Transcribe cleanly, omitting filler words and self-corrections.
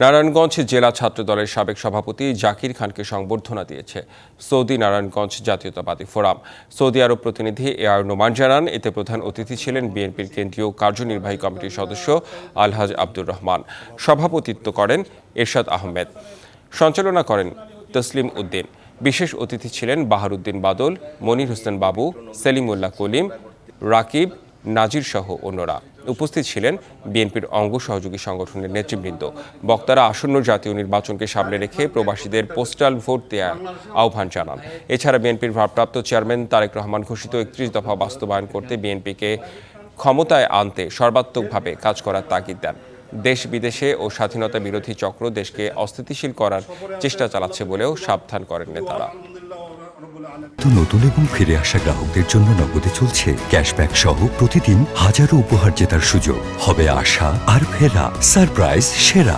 নারায়ণগঞ্জ জেলা ছাত্রদলের সাবেক সভাপতি জাকির খানকে সংবর্ধনা দিয়েছে সৌদি নারায়ণগঞ্জ জাতীয়তাবাদী ফোরাম। সৌদি আরব প্রতিনিধি এআর নোমান জানান, এতে প্রধান অতিথি ছিলেন বিএনপির কেন্দ্রীয় কার্যনির্বাহী কমিটির সদস্য আলহাজ আব্দুর রহমান। সভাপতিত্ব করেন এরশাদ আহমেদ, সঞ্চালনা করেন তসলিম উদ্দিন। বিশেষ অতিথি ছিলেন বাহারউদ্দিন বাদল, মনির হোসেন বাবু, সেলিমুল্লাহ কলিম, রাকিব, নাজির সহ অন্যরা। উপস্থিত ছিলেন বিএনপির অঙ্গ সহযোগী সংগঠনের নেতৃবৃন্দ। বক্তারা আসন্ন জাতীয় নির্বাচনকে সামনে রেখে প্রবাসীদের পোস্টাল ভোট দেওয়ার আহ্বান জানান। এছাড়া বিএনপির ভারপ্রাপ্ত চেয়ারম্যান তারেক রহমান ঘোষিত ৩১ দফা বাস্তবায়ন করতে বিএনপিকে ক্ষমতায় আনতে সর্বাত্মকভাবে কাজ করার তাগিদ দেন। দেশ বিদেশে ও স্বাধীনতা বিরোধী চক্র দেশকে অস্থিতিশীল করার চেষ্টা চালাচ্ছে বলেও সাবধান করেন নেতারা। নতুন এবং ফিরে আসা গ্রাহকদের জন্য নগদে চলছে ক্যাশব্যাক সহ প্রতিদিন হাজারো উপহার জেতার সুযোগ। হবে আশা আর ফেরা, সারপ্রাইজ সেরা।